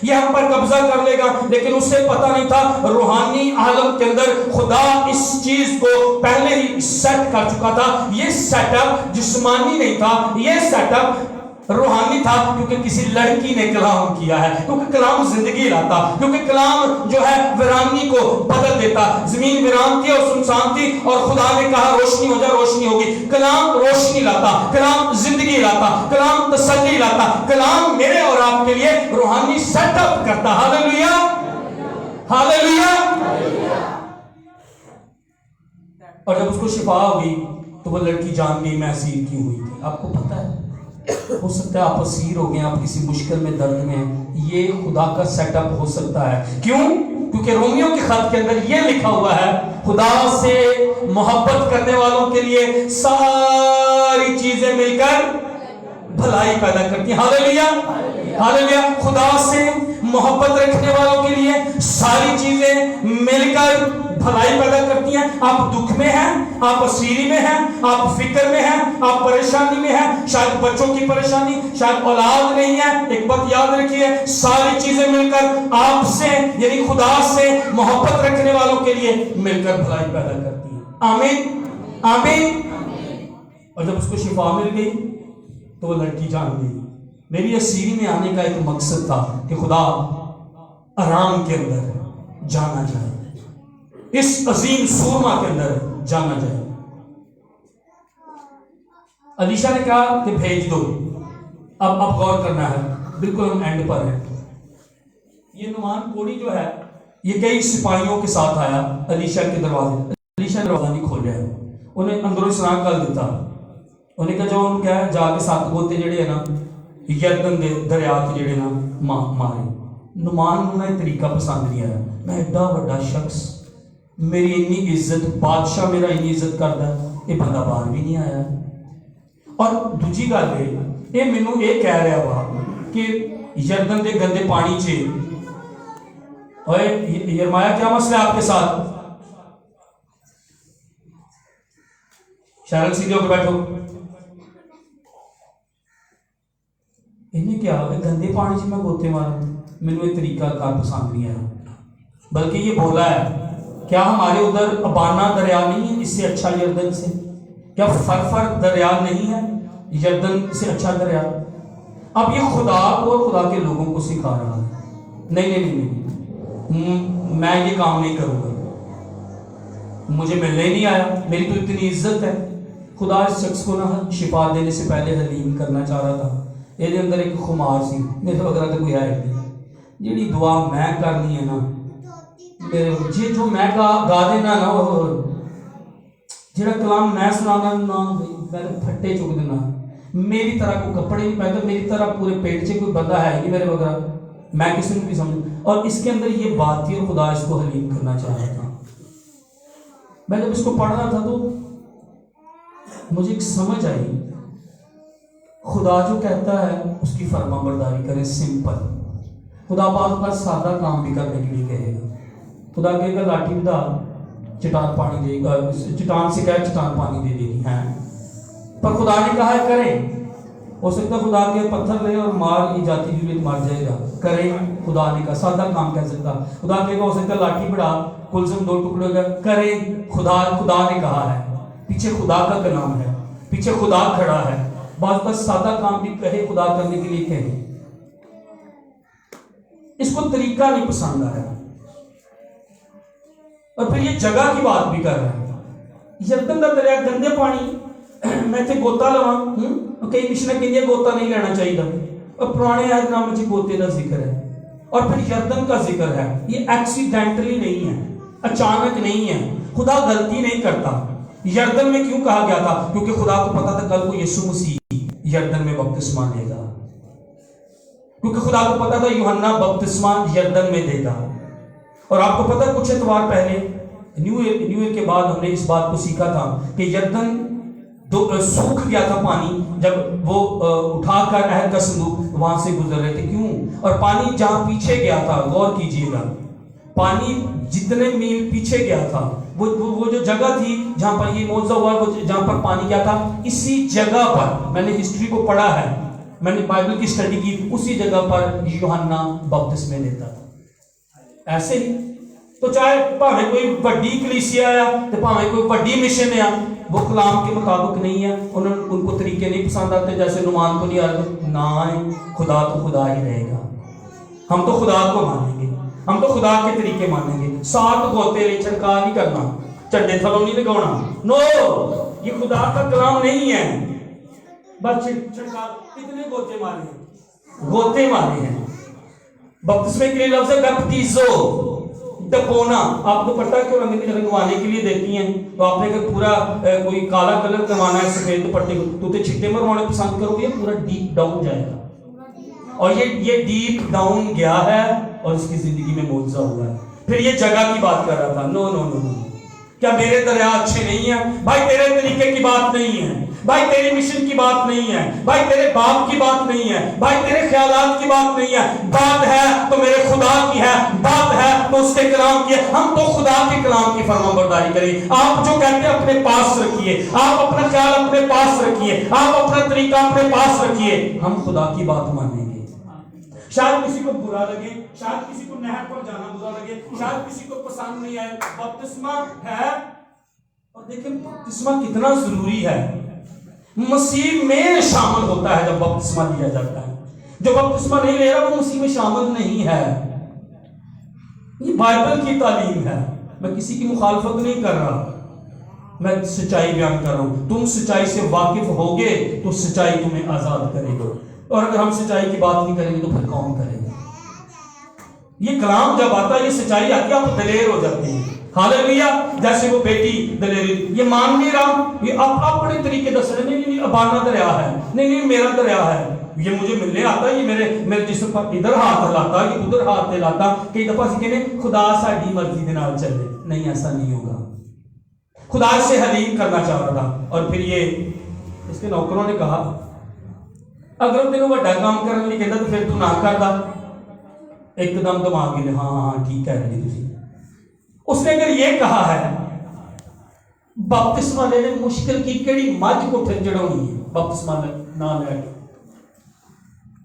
یہ ہم پر قبضہ کر لے گا۔ لیکن اسے پتہ نہیں تھا روحانی عالم کے اندر خدا اس چیز کو پہلے ہی سیٹ کر چکا تھا۔ یہ سیٹ اپ جسمانی نہیں تھا، یہ سیٹ اپ روحانی تھا، کیونکہ کسی لڑکی نے کلام کیا ہے، کیونکہ کلام زندگی لاتا، کیونکہ کلام جو ہے ویرانی کو بدل دیتا۔ زمین ویران تھی اور سنسان تھی اور خدا نے کہا روشنی ہو جائے، روشنی ہوگی۔ کلام روشنی لاتا، کلام زندگی لاتا، کلام تسلی لاتا، کلام میرے اور آپ کے لیے روحانی سیٹ اپ کرتا۔ ہاللیلویا، ہاللیلویا۔ اور جب اس کو شفا ہوگی تو وہ لڑکی جان گئی میں اسیر کیوں ہوئی تھی۔ آپ کو پتہ ہے، ہو سکتا ہے آپ اسیر ہو گئے، آپ کسی مشکل میں، درد میں، یہ خدا کا سیٹ اپ ہو سکتا ہے۔ کیوں؟ کیونکہ رومیو کے خط کے اندر یہ لکھا ہوا ہے خدا سے محبت کرنے والوں کے لیے ساری چیزیں مل کر بھلائی پیدا کرتی ہیں۔ ہاللیلویا، ہاللیلویا۔ خدا سے محبت رکھنے والوں کے لیے ساری چیزیں مل کر بھلائی پیدا کرتی ہیں. آپ دکھ میں ہیں, آپ اسیری میں ہیں, آپ فکر میں ہیں, آپ پریشانی میں ہیں, شاید بچوں کی پریشانی, شاید اولاد نہیں ہے. ایک بات یاد رکھیے, ساری چیزیں مل کر آپ سے یعنی خدا سے محبت رکھنے والوں کے لیے مل کر بھلائی پیدا کرتی ہیں. آمین آمین. اور جب اس کو شفا مل گئی تو وہ لڑکی جان گئی. میری اسیری میں آنے کا ایک مقصد تھا کہ خدا آرام کے اندر جانا جائے, اس عظیم سورما کے اندر جانا جائے. علیشا نے کہا کہ بھیج دو. اب غور کرنا ہے, بالکل ہم اینڈ پر ہیں. یہ نعمان کوڑی جو ہے یہ کئی سپاہیوں کے ساتھ آیا علیشا کے دروازے. علیشا نے دروازہ نہیں کھولیا ہے, انہیں اندروں سراغ کر دیتا. انہیں کہا جو ان کیا ہے جا کے 7 گوتے جڑے ہیں نا یردن دے دریا کے جڑے نا مارے. نعمان نے ایک طریقہ پسند نہیں آیا. میں ایڈا بڑا شخص, میری اتنی عزت, بادشاہ میرا اتنی عزت کرتا ہے, یہ بندہ باہر بھی نہیں آیا. اور دوسری گل یہ مینوں یہ کہہ رہا وا کہ یردن دے گندے پانی چ یرمایا کیا مسئلہ ہے آپ کے ساتھ؟ شارل سیدھے ہو کے بیٹھو. انہیں کیا گندے پانی سے میں گوتے مارا. مینوں یہ طریقہ کار پسند نہیں آیا. بلکہ یہ بولا ہے کیا ہمارے ادھر ابانا دریا نہیں ہے اس سے اچھا یردن سے؟ کیا فرفر دریا نہیں ہے یردن سے اچھا دریا؟ اب یہ خدا کو اور خدا کے لوگوں کو سکھا رہا ہے. نہیں نہیں نہیں, میں یہ کام نہیں کروں گا, مجھے ملنے نہیں آیا, میری تو اتنی عزت ہے. خدا اس شخص کو نا شفا دینے سے پہلے حلیم کرنا چاہ رہا تھا. یہ اندر ایک خمار سی, میرے وغیرہ تو کوئی ہے نہیں. جیڑی دعا میں کرنی ہے نا, جی جو میں گا دینا نا, جڑا کلام میں سنانا نا, میں پھٹے چک دینا. میری طرح کوئی کپڑے نہیں پہنتا, میری طرح پورے پیٹ سے کوئی بندہ ہے نہیں میرے وغیرہ, میں کسی نے بھی سمجھ. اور اس کے اندر یہ بات تھی اور خدا اس کو حلیم کرنا چاہ رہا تھا. میں جب اس کو پڑھ رہا تھا تو مجھے ایک سمجھ آئی, خدا جو کہتا ہے اس کی فرما برداری کریں. سمپل. خدا بعض اوقات سادہ کام بھی کرنے کے لیے کہے گا. خدا کہے گا لاٹھی بدا, چٹان پانی دے گا, چٹان سے کہے چٹان پانی دے دے گی ہیں. پر خدا نے کہا ہے کریں. ہو سکتا ہے خدا کے پتھر لے اور مار یہ جاتی جولیت مار جائے گا, کریں. خدا نے کہا سادہ کام کہہ سکتا. خدا کہے گا ہو سکتا ہے لاٹھی بڑھا کلزم 2 ٹکڑے ہو گئے, کریں. خدا نے کہا ہے, پیچھے خدا کا کلام ہے, پیچھے خدا کھڑا ہے. بعض بس سادہ کام بھی کہے خدا کرنے کے لیے کہے. اس کو طریقہ نہیں پسند آ رہا. اور پھر یہ جگہ کی بات بھی کر رہا ہے. یردن کا دریا گندے پانی, میں تے گوتا لواں, کئی مشن کے لیے گوتا نہیں لینا چاہیے. اور پرانے عہد نامے میں گوتے کا ذکر ہے اور پھر یردن کا ذکر ہے. یہ ایکسیڈنٹلی نہیں ہے, اچانک نہیں ہے. خدا غلطی نہیں کرتا. یردن میں کیوں کہا گیا تھا؟ کیونکہ خدا کو پتا تھا کل کو یسوع مسیح یردن میں بپتسمہ لے گا. کیونکہ خدا کو پتا تھا یوحنا بپتسمہ یردن میں دے گا. اور آپ کو پتا کچھ اتوار پہلے نیو ایئر کے بعد ہم نے اس بات کو سیکھا تھا کہ یردن سوکھ گیا تھا پانی جب وہ اٹھا کر عہد کا صندوق وہاں سے گزر رہے تھے. کیوں؟ اور پانی جہاں پیچھے گیا تھا, غور کیجئے گا, پانی جتنے میل پیچھے گیا تھا وہ جو جگہ تھی جہاں پر یہ معجزہ ہوا, وہ جہاں پر پانی گیا تھا, اسی جگہ پر میں نے ہسٹری کو پڑھا ہے, میں نے بائبل کی سٹڈی کی, اسی جگہ پر یوحنا بپتسمہ دیتا تھا. ایسے ہی تو چاہے پاویں کوئی بڑی کلیسیا آیا تو پاویں کوئی بڑی مشن ہے, وہ کلام کے مطابق نہیں ہے, ان کو طریقے نہیں پسند آتے. جیسے نعمان کو نہیں آتے نہ, خدا تو خدا ہی رہے گا. ہم تو خدا کو مانیں گے, ہم تو خدا کے طریقے مانیں گے. 7 گوتے لے چھڑکا نہیں کرنا, چنڈے تھلوں نہیں لگانا. نو, یہ خدا کا کلام نہیں ہے. بس چھڑکا, کتنے گوتے مارے ہیں؟ گوتے مارے ہیں. بپتسمے کے لیے لفظ ہے بیپتیزو, ڈپونا. آپ کو پتہ ہے کہ رنگوانے کے لیے دیتی ہیں تو آپ نے اگر پورا کوئی کالا کلر کروانا ہے سفید دوپٹے کو تو تے چھٹے مروانے پسند کرو گے, پورا ڈیپ ڈاؤن جائے گا. اور یہ ڈیپ ڈاؤن گیا ہے اور اس کی زندگی میں معجزہ ہوا ہے. پھر یہ جگہ کی بات کر رہا تھا. نو نو نو نو, کیا میرے دریا اچھے نہیں ہیں؟ بھائی تیرے طریقے کی بات نہیں ہے, بھائی تیری مشن کی بات نہیں ہے، بھائی تیرے باپ کی بات نہیں ہے، بھائی تیرے خیالات کی بات نہیں ہے، بات ہے تو میرے خدا کی ہے، بات ہے تو اس کے کلام کی ہے۔ ہم تو خدا کے کلام کی فرمانبرداری کریں۔ آپ جو کہتے ہیں اپنے پاس رکھیے، آپ اپنا خیال اپنے پاس رکھیے، آپ اپنا طریقہ اپنے پاس رکھیے، ہم خدا کی بات مانیں گے۔ شاید کسی کو برا لگے، شاید کسی کو نہر پر جانا برا لگے، شاید کسی کو پسند نہیں آئے، بپتسمہ ہے، اور دیکھیں بپتسمہ کتنا ضروری ہے۔ مسیح میں شامل ہوتا ہے جب بپتسمہ لیا جاتا ہے، جو بپتسمہ نہیں لے رہا وہ مسیح میں شامل نہیں ہے۔ یہ بائبل کی تعلیم ہے، میں کسی کی مخالفت نہیں کر رہا، میں سچائی بیان کر رہا ہوں۔ تم سچائی سے واقف ہوگے تو سچائی تمہیں آزاد کرے گا، اور اگر ہم سچائی کی بات نہیں کریں گے تو پھر کون کرے گا؟ یہ کلام جب آتا ہے، یہ سچائی آتی ہے، آپ دلیر ہو جاتے ہیں۔ ہاللیلویہ۔ جیسے وہ بیٹی دلیری، یہ مان نہیں رہا، یہ اپنے طریقے دس رہے، نہیں ابانا دریا ہے، نہیں میرا دریا ہے، یہ مجھے ملنے آتا ہے، یہ میرے جسم پر ادھر ہاتھ ہلاتا، یہ ادھر ہاتھ ہلاتا۔ کئی دفعہ سے کہنے خدا ساڈی مرضی دے نال چلے، نہیں ایسا نہیں ہوگا۔ خدا سے حلیم کرنا چاہ رہا تھا، اور پھر یہ اس کے نوکروں نے کہا اگر تینوں بڑا کام کرنے نہیں کہتا تو پھر تو نہ کردا۔ ایک دم دماغ میں ہاں ٹھیک کہہ رہی تھی۔ اس نے اگر یہ کہا ہے بپتسمہ لینے مشکل کی کیڑی مجھ کو جڑونی ہے، بپتسمہ نہ لے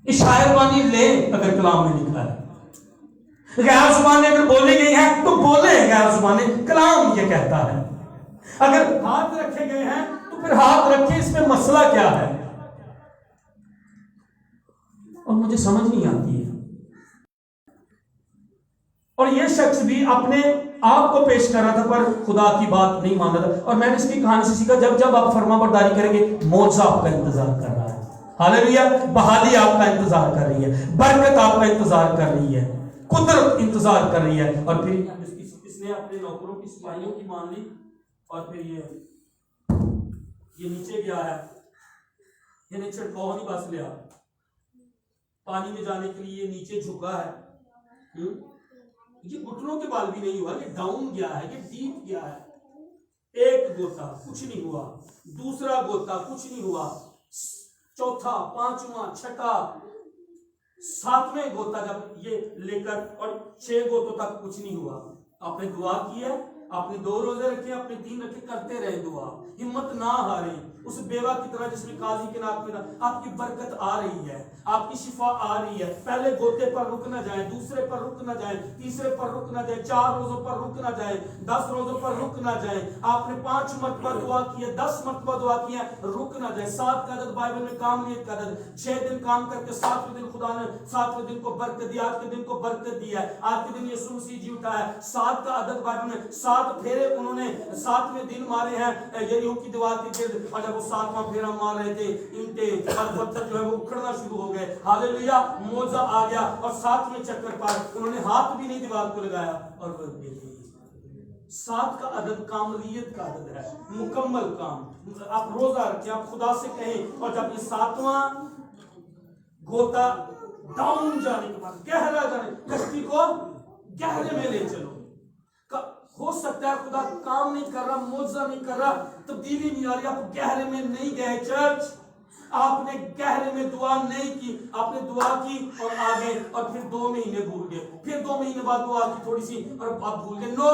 کے شاعر بانی لے، اگر کلام میں لکھا ہے۔ غیر زبانیں اگر بولی گئی ہیں تو بولے، غیر زبانیں، کلام یہ کہتا ہے۔ اگر ہاتھ رکھے گئے ہیں تو پھر ہاتھ رکھے، اس میں مسئلہ کیا ہے؟ اور مجھے سمجھ نہیں آتی ہے۔ اور یہ شخص بھی اپنے آپ کو پیش کر رہا تھا پر خدا کی بات نہیں مان رہا تھا۔ اور میں نے اس کی کہانی سے سیکھا جب آپ فرما برداری کریں گے، معجزہ آپ کا انتظار کر رہا ہے۔ ہاللیلویہ۔ بحالی آپ کا انتظار کر رہی ہے، برکت آپ کا انتظار کر رہی ہے، قدرت انتظار کر رہی ہے۔ اور پھر اس نے اپنے نوکروں کی سپاہیوں کی مان لی، اور پھر یہ نیچے گیا ہے، یہ نیچے چھڑکاؤ نہیں بس لیا، پانی میں جانے کے لیے نیچے جھکا ہے۔ یہ گھٹنوں کے بال بھی نہیں ہوا، یہ ڈاؤن گیا ہے، یہ ڈیپ گیا ہے۔ ایک گوتا کچھ نہیں ہوا، دوسرا گوتا کچھ نہیں ہوا، چوتھا، پانچواں، چھٹا، ساتویں گوتا جب یہ لے کر، اور 6 گوتوں تک کچھ نہیں ہوا۔ آپ نے دعا کی ہے، آپ نے 2 روزے رکھے، اپنے 3 رکھے، کرتے رہے دعا، ہمت نہ ہاریں۔ اس بیوہ کی طرح جس میں قاضی کے ناک میں آپ کی برکت آ رہی ہے، آپ کی شفا آ رہی ہے۔ پہلے گوتے پر رک نہ جائیں، دوسرے پر رک نہ جائیں، تیسرے پر رک نہ جائیں، 4 روزوں پر رک نہ جائیں، 10 روزوں پر رک نہ جائیں۔ آپ نے 5 مرتبہ دعا کی ہے، 10 مرتبہ دعا کی ہے، رک نہ جائیں۔ 7 کا عدد بائبل میں کاملیت کا عدد، 6 دن کام کر کے 7ویں دن خدا نے 7ویں دن کو برکت دی، آج کے دن کو برکت دی ہے، آج کے دن یسوع مسیح جی اٹھا ہے۔ 7 کا عدد بائبل میں 7 پھیرے انہوں نے 7ویں دن مارے ہیں یریحو کی دیوار کے گرد، اور جب وہ 7واں پھیرا مار رہے تھے، اینٹیں اور پتھر جو ہے وہ اکھڑنا شروع ہو گئے۔ ہاللیلویہ۔ معجزہ آ گیا، اور 7ویں چکر پر انہوں نے ہاتھ بھی نہیں دیوار کو لگایا، اور وہ دیکھیں 7 کا عدد کاملیت کا عدد ہے، مکمل کام۔ آپ روزہ رکھیں، آپ خدا سے کہیں، اور جب یہ 7واں گوتا ڈاؤن جانے کے بعد، گہرا جانے، کشتی کو گہرے میں لے چلو۔ ہو سکتا ہے خدا کام نہیں کر رہا، معجزہ نہیں کر رہا، تبدیلی نہیں آ رہی، آپ گہرے میں نہیں گئے چرچ، آپ نے گہرے میں دعا نہیں کی، آپ نے دعا کی اور آگے، اور پھر 2 مہینے بھول گئے، پھر 2 مہینے بعد دعا کی تھوڑی سی اور آپ بھول گئے۔ نو،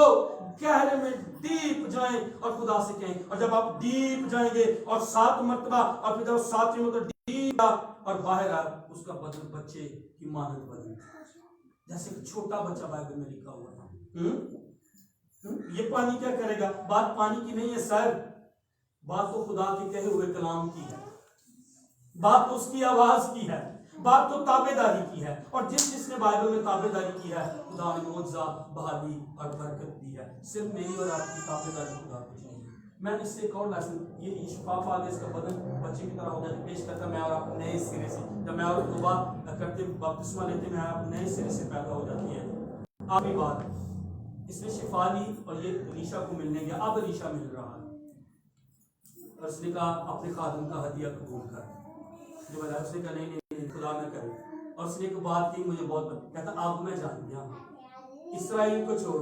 گہرے میں ڈیپ جائیں اور خدا سے کہیں، اور جب آپ ڈیپ جائیں گے اور 7 مرتبہ، اور پھر جب 7ویں مرتبہ ڈیپ اور باہر آ، اس کا بدن بچے کی مانند بدن، جیسے کہ چھوٹا بچہ بائبل میں لکھا ہوا تھا۔ یہ پانی کیا کرے گا؟ بات پانی کی نہیں ہے سر، بات تو خدا کے کہے ہوئے کلام کی ہے، بات تو اس کی آواز کی ہے، بات تو تابع داری کی ہے، اور جس نے بائبل میں تابع داری کی ہے خدا نے معجزہ، بحالی اور برکت دی ہے۔ صرف میری اور آپ کی تابع داری خدا کو چاہیے۔ میں اس سے ایک اور لیسن، یہ شفا پا دے، اس کا بدن بچے کی طرح ہو جاتے پیش کرتا، میں اور آپ نئے سرے سے، جب میں اور توبہ کرتے بپتسمہ لیتے میں آپ نئے سرے سے پیدا ہو جاتی ہے۔ آپ کی بات، اس نے شفا لی اور یہ علیشا کو ملنے گیا، اب علیشا مل رہا ہے، اور اس نے کہا اپنے خادم کا ہدیہ قبول کر، جو میں اس نے کہا نہیں خدا نہ کرے، اور اس نے ایک بات کی مجھے بہت پسند، کہتا اب میں جان گیا اسرائیل کو چھوڑ،